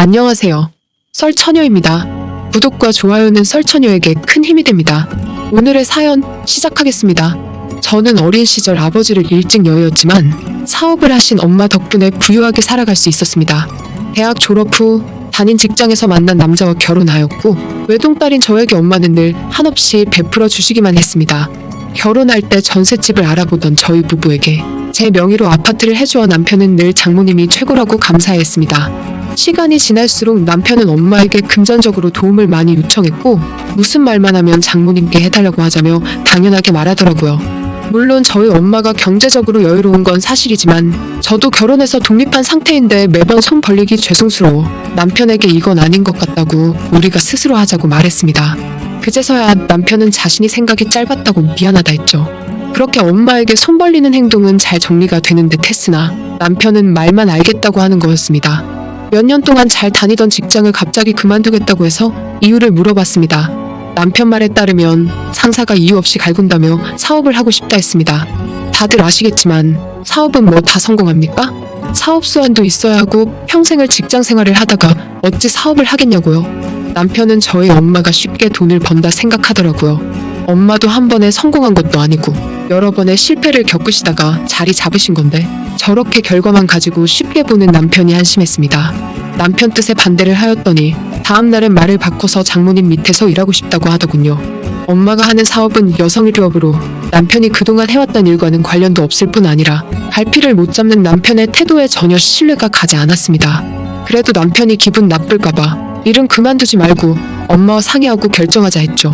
안녕하세요. 썰처녀입니다. 구독과 좋아요는 썰처녀에게 큰 힘이 됩니다. 오늘의 사연 시작하겠습니다. 저는 어린 시절 아버지를 일찍 여의었지만 사업을 하신 엄마 덕분에 부유하게 살아갈 수 있었습니다. 대학 졸업 후 다닌 직장에서 만난 남자와 결혼하였고 외동딸인 저에게 엄마는 늘 한없이 베풀어 주시기만 했습니다. 결혼할 때 전셋집을 알아보던 저희 부부에게 제 명의로 아파트를 해주어 남편은 늘 장모님이 최고라고 감사했습니다. 시간이 지날수록 남편은 엄마에게 금전적으로 도움을 많이 요청했고 무슨 말만 하면 장모님께 해달라고 하자며 당연하게 말하더라고요. 물론 저희 엄마가 경제적으로 여유로운 건 사실이지만 저도 결혼해서 독립한 상태인데 매번 손 벌리기 죄송스러워 남편에게 이건 아닌 것 같다고 우리가 스스로 하자고 말했습니다. 그제서야 남편은 자신이 생각이 짧았다고 미안하다 했죠. 그렇게 엄마에게 손 벌리는 행동은 잘 정리가 되는 듯 했으나 남편은 말만 알겠다고 하는 거였습니다. 몇 년 동안 잘 다니던 직장을 갑자기 그만두겠다고 해서 이유를 물어봤습니다. 남편 말에 따르면 상사가 이유 없이 갈군다며 사업을 하고 싶다 했습니다. 다들 아시겠지만 사업은 뭐 다 성공합니까? 사업 수완도 있어야 하고 평생을 직장 생활을 하다가 어찌 사업을 하겠냐고요. 남편은 저희 엄마가 쉽게 돈을 번다 생각하더라고요. 엄마도 한 번에 성공한 것도 아니고 여러 번의 실패를 겪으시다가 자리 잡으신 건데 저렇게 결과만 가지고 쉽게 보는 남편이 한심했습니다. 남편 뜻에 반대를 하였더니 다음날엔 말을 바꿔서 장모님 밑에서 일하고 싶다고 하더군요. 엄마가 하는 사업은 여성의료업으로 남편이 그동안 해왔던 일과는 관련도 없을 뿐 아니라 갈피를 못 잡는 남편의 태도에 전혀 신뢰가 가지 않았습니다. 그래도 남편이 기분 나쁠까봐 일은 그만두지 말고 엄마와 상의하고 결정하자 했죠.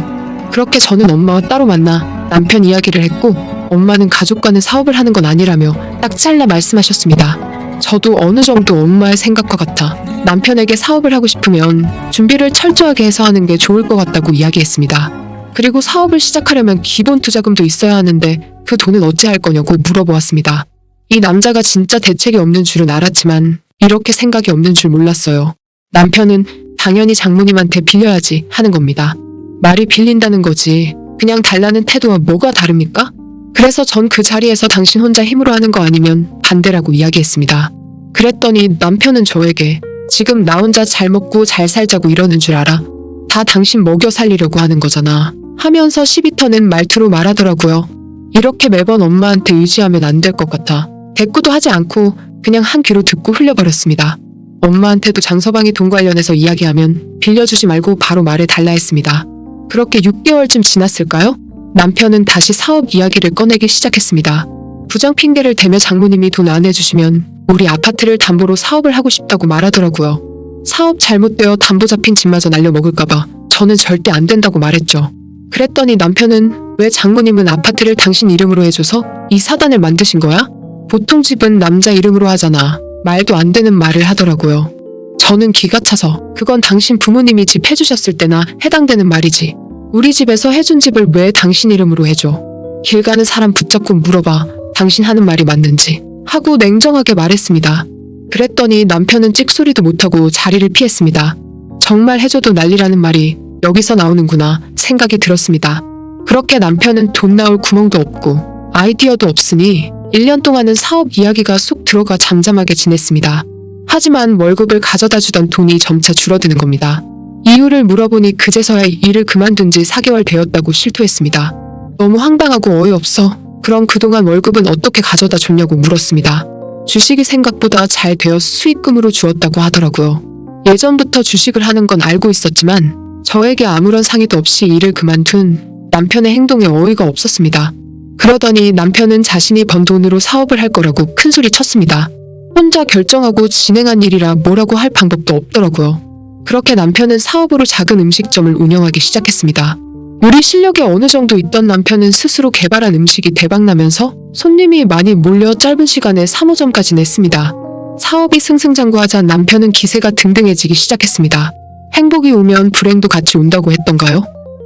그렇게 저는 엄마와 따로 만나 남편 이야기를 했고 엄마는 가족과는 사업을 하는 건 아니라며 딱 잘라 말씀하셨습니다. 저도 어느 정도 엄마의 생각과 같아 남편에게 사업을 하고 싶으면 준비를 철저하게 해서 하는 게 좋을 것 같다고 이야기했습니다. 그리고 사업을 시작하려면 기본 투자금도 있어야 하는데 그 돈은 어찌 할 거냐고 물어보았습니다. 이 남자가 진짜 대책이 없는 줄은 알았지만 이렇게 생각이 없는 줄 몰랐어요. 남편은 당연히 장모님한테 빌려야지 하는 겁니다. 말이 빌린다는 거지 그냥 달라는 태도와 뭐가 다릅니까? 그래서 전 그 자리에서 당신 혼자 힘으로 하는 거 아니면 반대라고 이야기했습니다. 그랬더니 남편은 저에게 지금 나 혼자 잘 먹고 잘 살자고 이러는 줄 알아? 다 당신 먹여 살리려고 하는 거잖아 하면서 시비 터는 말투로 말하더라고요. 이렇게 매번 엄마한테 의지하면 안 될 것 같아 대꾸도 하지 않고 그냥 한 귀로 듣고 흘려버렸습니다. 엄마한테도 장서방이 돈 관련해서 이야기하면 빌려주지 말고 바로 말해 달라 했습니다. 그렇게 6개월쯤 지났을까요? 남편은 다시 사업 이야기를 꺼내기 시작했습니다. 부정 핑계를 대며 장모님이 돈 안 해주시면 우리 아파트를 담보로 사업을 하고 싶다고 말하더라고요. 사업 잘못되어 담보 잡힌 집마저 날려먹을까봐 저는 절대 안 된다고 말했죠. 그랬더니 남편은 왜 장모님은 아파트를 당신 이름으로 해줘서 이 사단을 만드신 거야? 보통 집은 남자 이름으로 하잖아. 말도 안 되는 말을 하더라고요. 저는 기가 차서 그건 당신 부모님이 집 해주셨을 때나 해당되는 말이지. 우리 집에서 해준 집을 왜 당신 이름으로 해줘? 길 가는 사람 붙잡고 물어봐. 당신 하는 말이 맞는지. 하고 냉정하게 말했습니다. 그랬더니 남편은 찍소리도 못하고 자리를 피했습니다. 정말 해줘도 난리라는 말이 여기서 나오는구나 생각이 들었습니다. 그렇게 남편은 돈 나올 구멍도 없고 아이디어도 없으니 1년 동안은 사업 이야기가 쏙 들어가 잠잠하게 지냈습니다. 하지만 월급을 가져다 주던 돈이 점차 줄어드는 겁니다. 이유를 물어보니 그제서야 일을 그만둔 지 4개월 되었다고 실토했습니다. 너무 황당하고 어이없어. 그럼 그동안 월급은 어떻게 가져다 줬냐고 물었습니다. 주식이 생각보다 잘 되어 수익금으로 주었다고 하더라고요. 예전부터 주식을 하는 건 알고 있었지만 저에게 아무런 상의도 없이 일을 그만둔 남편의 행동에 어이가 없었습니다. 그러더니 남편은 자신이 번 돈으로 사업을 할 거라고 큰소리 쳤습니다. 혼자 결정하고 진행한 일이라 뭐라고 할 방법도 없더라고요. 그렇게 남편은 사업으로 작은 음식점을 운영하기 시작했습니다. 요리 실력이 어느 정도 있던 남편은 스스로 개발한 음식이 대박나면서 손님이 많이 몰려 짧은 시간에 3호점까지 냈습니다. 사업이 승승장구하자 남편은 기세가 등등해지기 시작했습니다. 행복이 오면 불행도 같이 온다고 했던가요?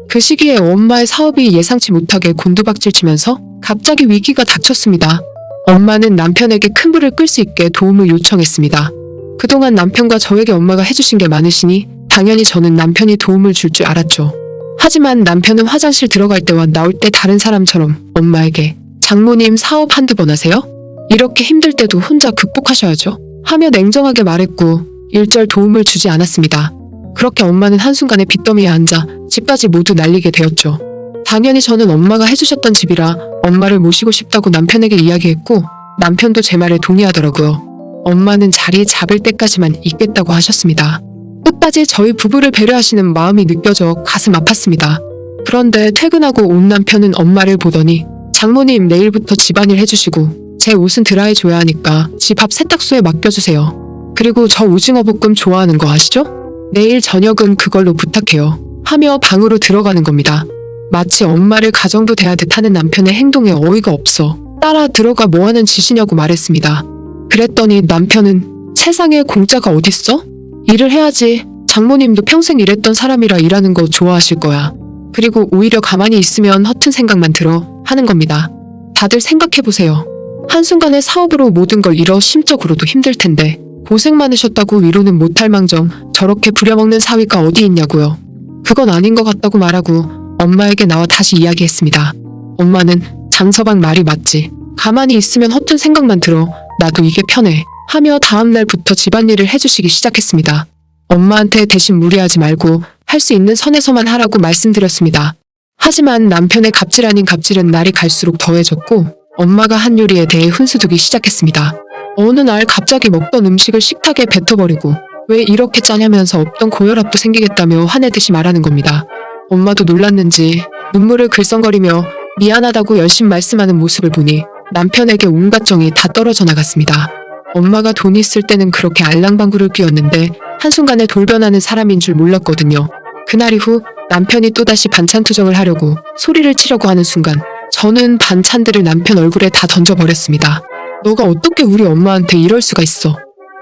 그 시기에 엄마의 사업이 예상치 못하게 곤두박질치면서 갑자기 위기가 닥쳤습니다. 엄마는 남편에게 큰 불을 끌 수 있게 도움을 요청했습니다. 그동안 남편과 저에게 엄마가 해주신 게 많으시니 당연히 저는 남편이 도움을 줄 줄 알았죠. 하지만 남편은 화장실 들어갈 때와 나올 때 다른 사람처럼 엄마에게 장모님 사업 한두 번 하세요? 이렇게 힘들 때도 혼자 극복하셔야죠. 하며 냉정하게 말했고 일절 도움을 주지 않았습니다. 그렇게 엄마는 한순간에 빚더미에 앉아 집까지 모두 날리게 되었죠. 당연히 저는 엄마가 해주셨던 집이라 엄마를 모시고 싶다고 남편에게 이야기했고 남편도 제 말에 동의하더라고요. 엄마는 자리 잡을 때까지만 있겠다고 하셨습니다. 끝까지 저희 부부를 배려하시는 마음이 느껴져 가슴 아팠습니다. 그런데 퇴근하고 온 남편은 엄마를 보더니 장모님 내일부터 집안일 해주시고 제 옷은 드라이줘야 하니까 집 앞 세탁소에 맡겨주세요. 그리고 저 오징어 볶음 좋아하는 거 아시죠? 내일 저녁은 그걸로 부탁해요. 하며 방으로 들어가는 겁니다. 마치 엄마를 가정도 대야 듯하는 남편의 행동에 어이가 없어 따라 들어가 뭐하는 짓이냐고 말했습니다. 그랬더니 남편은 세상에 공짜가 어딨어? 일을 해야지. 장모님도 평생 일했던 사람이라 일하는 거 좋아하실 거야. 그리고 오히려 가만히 있으면 허튼 생각만 들어 하는 겁니다. 다들 생각해보세요. 한순간에 사업으로 모든 걸 잃어 심적으로도 힘들 텐데 고생 많으셨다고 위로는 못할 망정 저렇게 부려먹는 사위가 어디 있냐고요. 그건 아닌 것 같다고 말하고 엄마에게 나와 다시 이야기했습니다. 엄마는 장서방 말이 맞지. 가만히 있으면 허튼 생각만 들어. 나도 이게 편해. 하며 다음날부터 집안일을 해주시기 시작했습니다. 엄마한테 대신 무리하지 말고 할 수 있는 선에서만 하라고 말씀드렸습니다. 하지만 남편의 갑질 아닌 갑질은 날이 갈수록 더해졌고 엄마가 한 요리에 대해 훈수두기 시작했습니다. 어느 날 갑자기 먹던 음식을 식탁에 뱉어버리고 왜 이렇게 짜냐면서 없던 고혈압도 생기겠다며 화내듯이 말하는 겁니다. 엄마도 놀랐는지 눈물을 글썽거리며 미안하다고 열심 말씀하는 모습을 보니 남편에게 온갖 정이 다 떨어져 나갔습니다. 엄마가 돈 있을 때는 그렇게 알랑방구를 끼웠는데 한순간에 돌변하는 사람인 줄 몰랐거든요. 그날 이후 남편이 또다시 반찬 투정을 하려고 소리를 치려고 하는 순간 저는 반찬들을 남편 얼굴에 다 던져버렸습니다. 너가 어떻게 우리 엄마한테 이럴 수가 있어?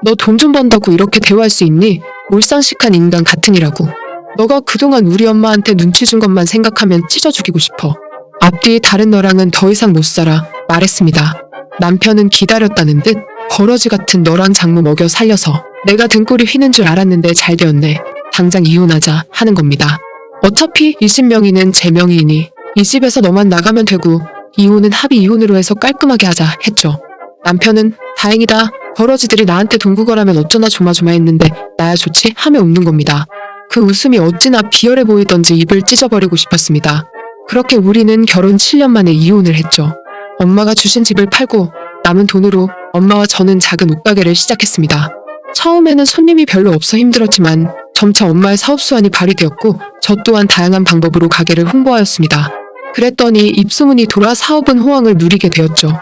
너 돈 좀 번다고 이렇게 대화할 수 있니? 몰상식한 인간 같으니라고. 너가 그동안 우리 엄마한테 눈치 준 것만 생각하면 찢어 죽이고 싶어. 앞뒤 다른 너랑은 더 이상 못 살아 말했습니다. 남편은 기다렸다는 듯 버러지 같은 너랑 장모 먹여 살려서 내가 등골이 휘는 줄 알았는데 잘 되었네. 당장 이혼하자 하는 겁니다. 어차피 이 집 명의는 제 명의이니 이 집에서 너만 나가면 되고 이혼은 합의 이혼으로 해서 깔끔하게 하자 했죠. 남편은 다행이다. 버러지들이 나한테 돈 구걸하면 어쩌나 조마조마했는데 나야 좋지 하며 웃는 겁니다. 그 웃음이 어찌나 비열해 보이던지 입을 찢어버리고 싶었습니다. 그렇게 우리는 결혼 7년 만에 이혼을 했죠. 엄마가 주신 집을 팔고 남은 돈으로 엄마와 저는 작은 옷가게를 시작했습니다. 처음에는 손님이 별로 없어 힘들었지만 점차 엄마의 사업 수완이 발휘되었고 저 또한 다양한 방법으로 가게를 홍보하였습니다. 그랬더니 입소문이 돌아 사업은 호황을 누리게 되었죠.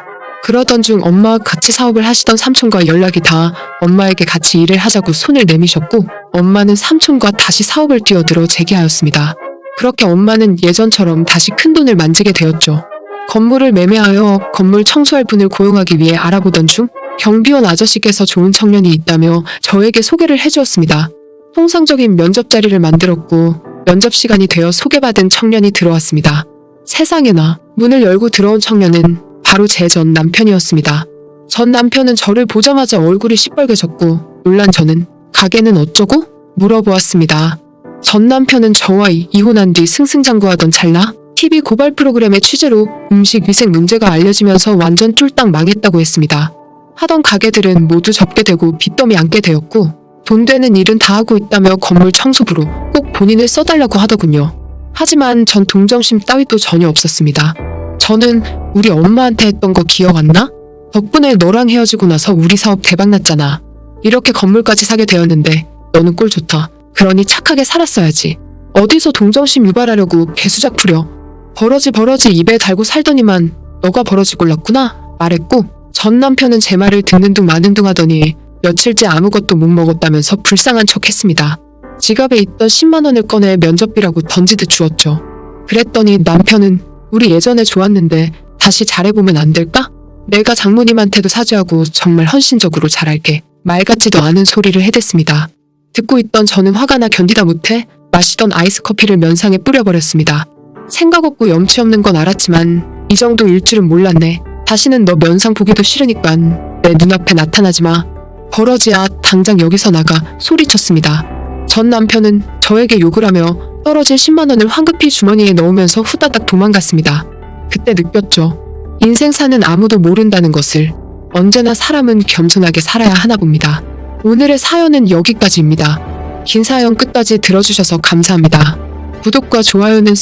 그러던 중 엄마와 같이 사업을 하시던 삼촌과 연락이 닿아 엄마에게 같이 일을 하자고 손을 내미셨고 엄마는 삼촌과 다시 사업을 뛰어들어 재개하였습니다. 그렇게 엄마는 예전처럼 다시 큰돈을 만지게 되었죠. 건물을 매매하여 건물 청소할 분을 고용하기 위해 알아보던 중 경비원 아저씨께서 좋은 청년이 있다며 저에게 소개를 해주었습니다. 통상적인 면접 자리를 만들었고 면접 시간이 되어 소개받은 청년이 들어왔습니다. 세상에나 문을 열고 들어온 청년은 바로 제 전 남편이었습니다. 전 남편은 저를 보자마자 얼굴이 시뻘개졌고 놀란 저는 가게는 어쩌고? 물어보았습니다. 전 남편은 저와 이혼한 뒤 승승장구하던 찰나 TV 고발 프로그램의 취재로 음식 위생 문제가 알려지면서 완전 쫄딱 망했다고 했습니다. 하던 가게들은 모두 접게 되고 빚더미 안게 되었고 돈 되는 일은 다 하고 있다며 건물 청소부로 꼭 본인을 써달라고 하더군요. 하지만 전 동정심 따위도 전혀 없었습니다. 저는 우리 엄마한테 했던 거 기억 안 나? 덕분에 너랑 헤어지고 나서 우리 사업 대박났잖아. 이렇게 건물까지 사게 되었는데 너는 꼴 좋다. 그러니 착하게 살았어야지. 어디서 동정심 유발하려고 개수작 부려. 버러지 입에 달고 살더니만 너가 버러지 골랐구나 말했고 전 남편은 제 말을 듣는 둥 마는 둥 하더니 며칠째 아무것도 못 먹었다면서 불쌍한 척 했습니다. 지갑에 있던 10만 원을 꺼내 면접비라고 던지듯 주었죠. 그랬더니 남편은 우리 예전에 좋았는데 다시 잘해보면 안 될까? 내가 장모님한테도 사죄하고 정말 헌신적으로 잘할게. 말 같지도 않은 소리를 해댔습니다. 듣고 있던 저는 화가 나 견디다 못해 마시던 아이스 커피를 면상에 뿌려버렸습니다. 생각 없고 염치 없는 건 알았지만 이 정도일 줄은 몰랐네. 다시는 너 면상 보기도 싫으니까 내 눈앞에 나타나지 마. 버러지야 당장 여기서 나가 소리쳤습니다. 전 남편은 저에게 욕을 하며 떨어진 10만 원을 황급히 주머니에 넣으면서 후다닥 도망갔습니다. 그때 느꼈죠. 인생사는 아무도 모른다는 것을. 언제나 사람은 겸손하게 살아야 하나 봅니다. 오늘의 사연은 여기까지입니다. 긴 사연 끝까지 들어주셔서 감사합니다. 구독과 좋아요는